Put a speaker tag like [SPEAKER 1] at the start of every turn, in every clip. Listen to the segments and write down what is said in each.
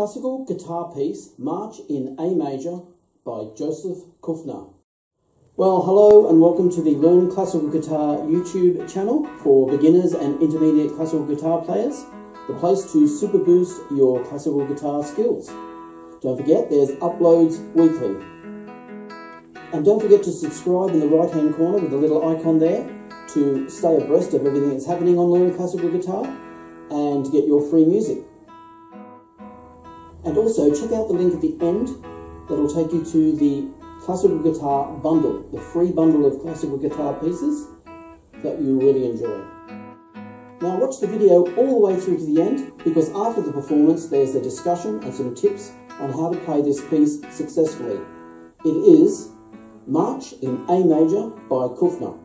[SPEAKER 1] Classical guitar piece, March in A major by Joseph Kuffner. Well, hello and welcome to the Learn Classical Guitar YouTube channel for beginners and intermediate classical guitar players, the place to super boost your classical guitar skills. Don't forget, there's uploads weekly. And don't forget to subscribe in the right hand corner with the little icon there to stay abreast of everything that's happening on Learn Classical Guitar and to get your free music. And also check out the link at the end that'll take you to the classical guitar bundle, the free bundle of classical guitar pieces that you really enjoy. Now watch the video all the way through to the end, because after the performance there's a discussion and some tips on how to play this piece successfully. It is March in A major by Kuffner.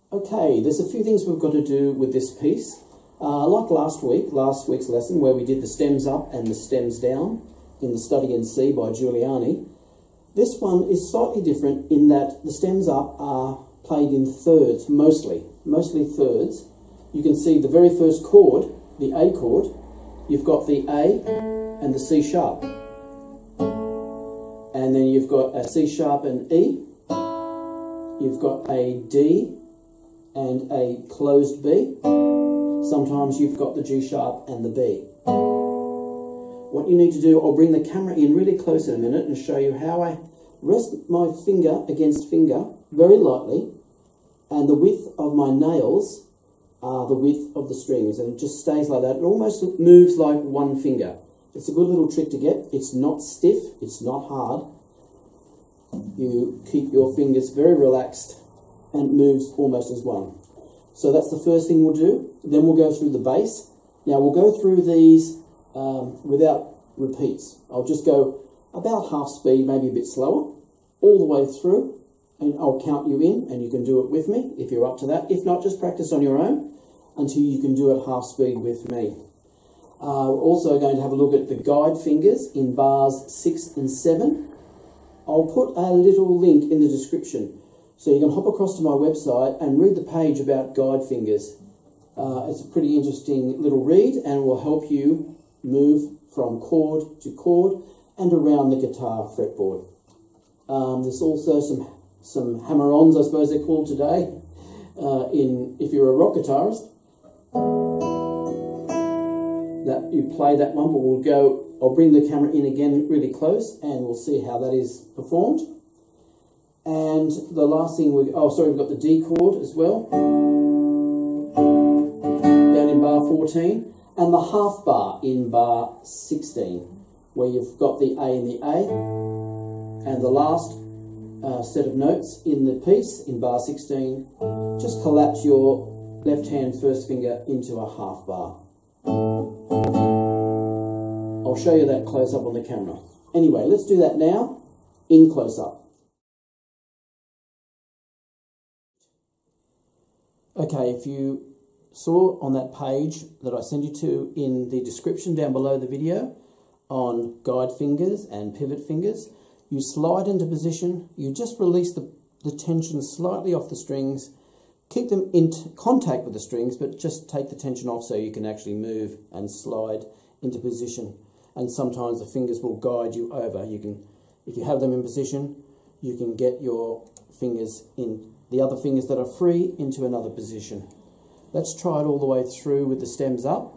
[SPEAKER 1] Okay, there's a few things we've got to do with this piece. Like last week's lesson where we did the stems up and the stems down in the Study in C by Giuliani. This one is slightly different in that the stems up are played in thirds, mostly thirds. You can see the very first chord, the A chord, you've got the A and the C sharp. And then you've got a C sharp and E. You've got a D and a closed B. Sometimes you've got the G sharp and the B. What you need to do, I'll bring the camera in really close in a minute and show you how I rest my finger against finger very lightly, and the width of my nails are the width of the strings, and it just stays like that. It almost moves like one finger. It's a good little trick to get. It's not stiff, it's not hard. You keep your fingers very relaxed and it moves almost as one. So that's the first thing we'll do. Then we'll go through the bass. Now we'll go through these without repeats. I'll just go about half speed, maybe a bit slower, all the way through, and I'll count you in, and you can do it with me if you're up to that. If not, just practice on your own until you can do it half speed with me. We're also going to have a look at the guide fingers in bars 6 and 7. I'll put a little link in the description, so you can hop across to my website and read the page about guide fingers. It's a pretty interesting little read and will help you move from chord to chord and around the guitar fretboard. There's also some hammer-ons, I suppose they're called today, if you're a rock guitarist. That you play that one, but I'll bring the camera in again really close and we'll see how that is performed. And the last thing we've got the D chord as well, down in bar 14, and the half bar in bar 16, where you've got the A and the A, and the last set of notes in the piece in bar 16, just collapse your left hand first finger into a half bar. I'll show you that close up on the camera. Anyway, let's do that now in close up. Okay, if you saw on that page that I sent you to in the description down below the video on guide fingers and pivot fingers, you slide into position, you just release the tension slightly off the strings, keep them in contact with the strings, but just take the tension off so you can actually move and slide into position. And sometimes the fingers will guide you over. You can, if you have them in position, you can get your fingers in, the other fingers that are free, into another position. Let's try it all the way through with the stems up,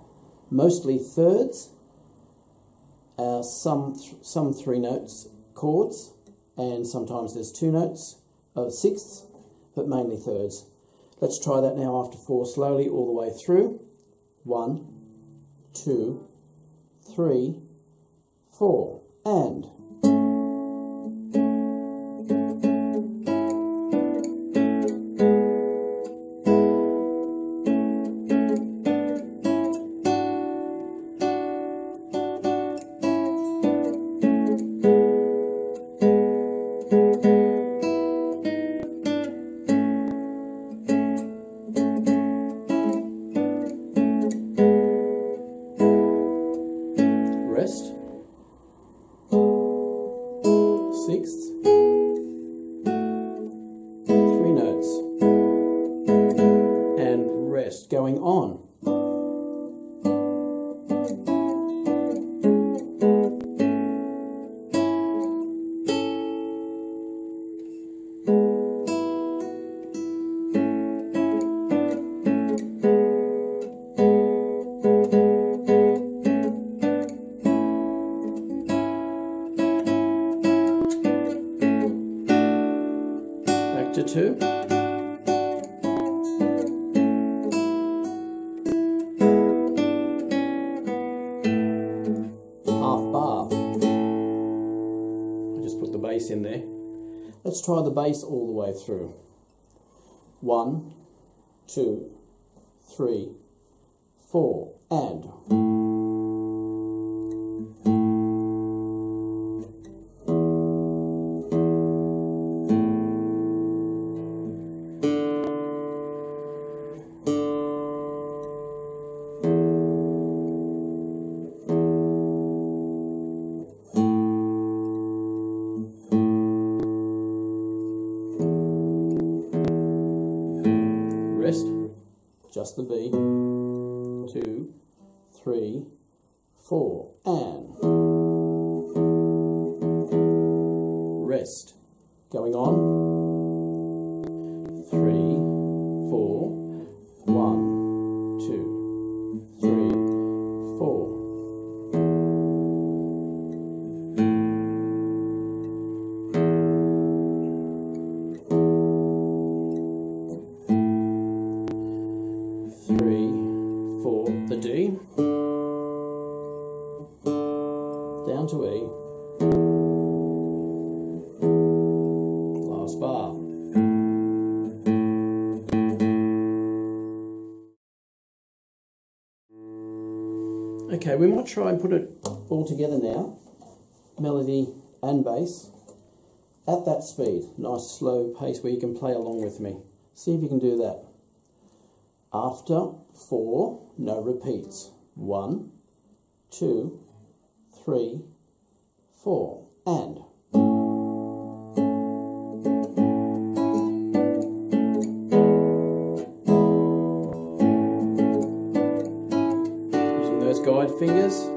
[SPEAKER 1] mostly thirds, some 3 notes chords, and sometimes there's 2 notes of sixths, but mainly thirds. Let's try that now after 4, slowly all the way through. 1, 2, 3, 4, and rest, sixths, 3 notes, and rest, going on. To 2, half bar. I just put the bass in there. Let's try the bass all the way through. 1, 2, 3, 4, and rest, just the B, 2, 3, 4, and rest, going on, 3, 4, 1, 2, 3, 4. The D, down to E, last bar. Okay, we might try and put it all together now, melody and bass, at that speed, nice slow pace where you can play along with me. See if you can do that. After 4, no repeats. 1, 2, 3, 4, and using those guide fingers.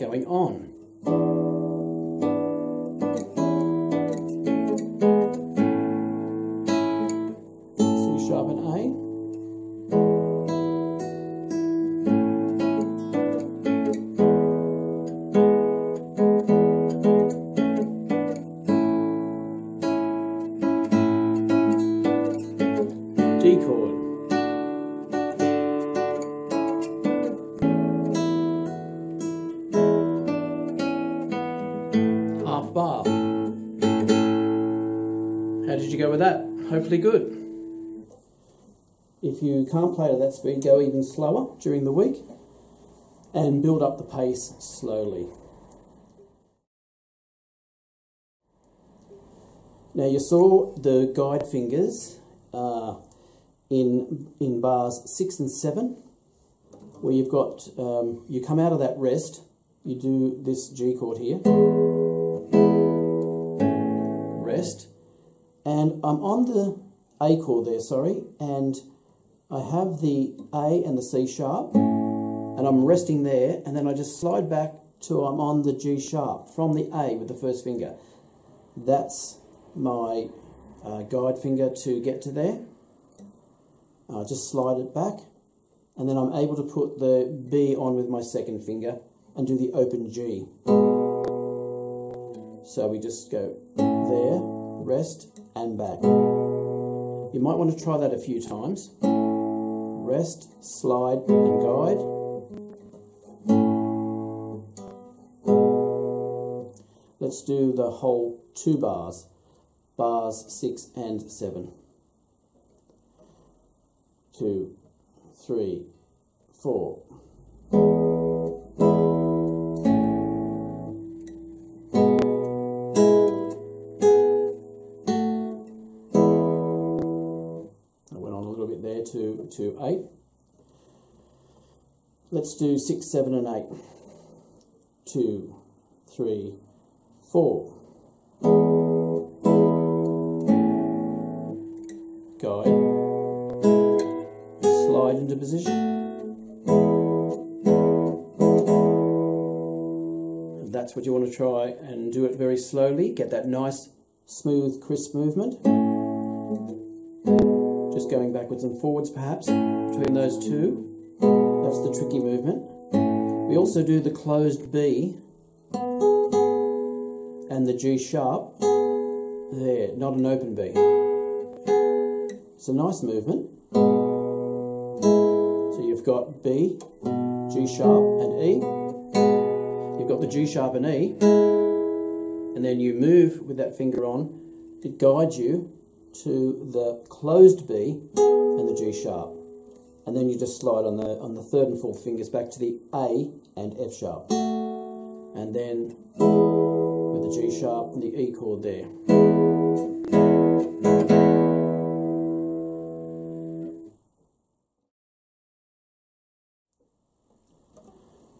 [SPEAKER 1] going on. C sharp and A. D chord. Half bar. How did you go with that? Hopefully good. If you can't play at that speed, go even slower during the week and build up the pace slowly. Now you saw the guide fingers in bars 6 and 7, where you've got, you come out of that rest, you do this G chord here, rest, and I'm on the A chord there, sorry, and I have the A and the C sharp, and I'm resting there, and then I just slide back till I'm on the G sharp from the A with the first finger. That's my guide finger to get to there. I'll just slide it back, and then I'm able to put the B on with my second finger and do the open G. So we just go there, rest, and back. You might want to try that a few times. Rest, slide, and guide. Let's do the whole 2 bars, bars 6 and 7. 2, 3, 4. I went on a little bit there to 8. Let's do 6, 7 and 8. 2, 3, 4. Guide. Slide into position. And that's what you want to try, and do it very slowly. Get that nice, smooth, crisp movement. Just going backwards and forwards perhaps between those two. That's the tricky movement. We also do the closed B and the G sharp there, not an open B. It's a nice movement. So you've got B, G sharp and E. You've got the G sharp and E, and then you move with that finger on. It guides you to the closed B and the G sharp, and then you just slide on the 3rd and 4th fingers back to the A and F sharp, and then with the G sharp and the E chord there.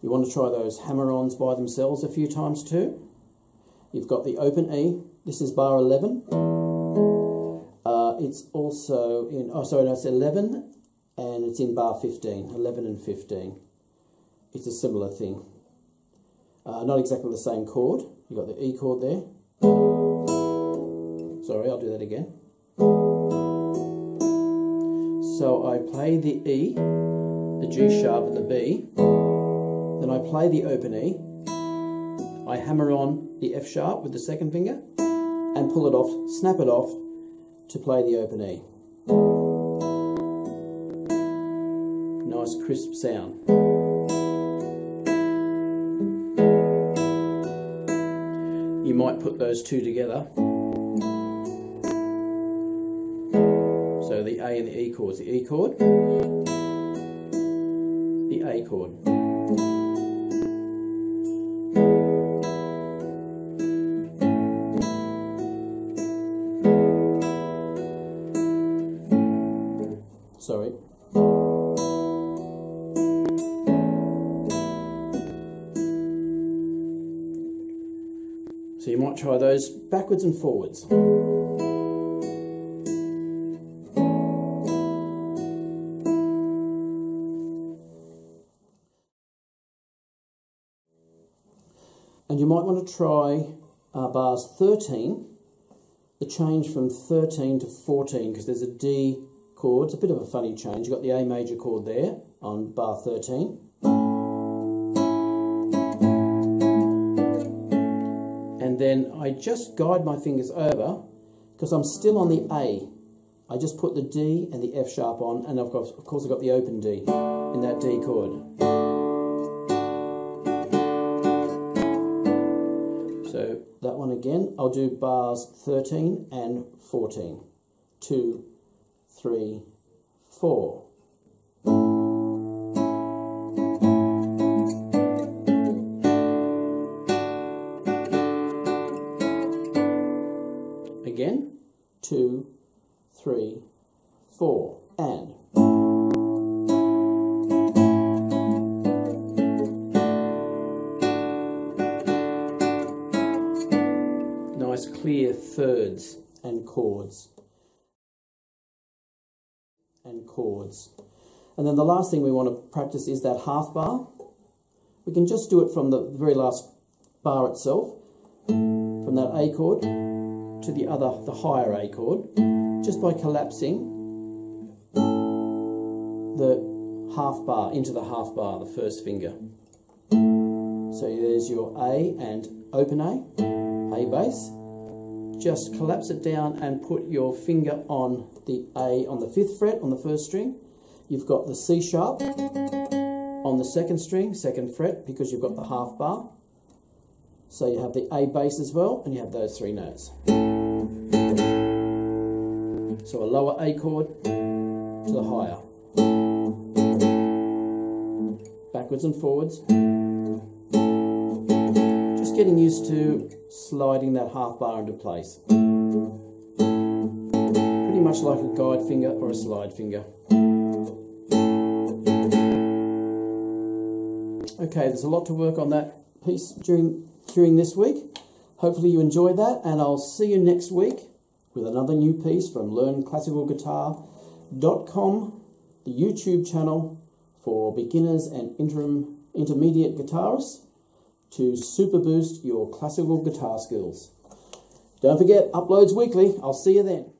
[SPEAKER 1] You want to try those hammer-ons by themselves a few times too. You've got the open E. This is bar 11. It's also in, oh sorry, no, it's 11, and it's in bar 15, 11 and 15. It's a similar thing. Not exactly the same chord. You've got the E chord there. Sorry, I'll do that again. So I play the E, the G sharp and the B. Then I play the open E. I hammer on the F sharp with the 2nd finger and pull it off, snap it off to play the open E. Nice crisp sound. You might put those two together. So the A and the E chords, the E chord, the A chord. Sorry. So you might try those backwards and forwards. And you might want to try bars 13, the change from 13 to 14, because there's a D chord. It's a bit of a funny change. You've got the A major chord there on bar 13. And then I just guide my fingers over, because I'm still on the A. I just put the D and the F sharp on, and of course I've got the open D in that D chord. So that one again, I'll do bars 13 and 14. 2, 3, 4. Again, 2, 3, 4, and nice clear thirds and chords. And then the last thing we want to practice is that half bar. We can just do it from the very last bar itself, from that A chord to the higher A chord, just by collapsing the half bar into the half bar, the first finger. So there's your A and open A bass. Just collapse it down and put your finger on the A on the 5th fret on the first string. You've got the C sharp on the 2nd string, 2nd fret, because you've got the half bar. So you have the A bass as well, and you have those 3 notes. So a lower A chord to the higher. Backwards and forwards. Just getting used to sliding that half bar into place. Pretty much like a guide finger or a slide finger. Okay, there's a lot to work on that piece during this week. Hopefully you enjoyed that, and I'll see you next week with another new piece from learnclassicalguitar.com, the YouTube channel for beginners and intermediate guitarists to super boost your classical guitar skills. Don't forget, uploads weekly. I'll see you then.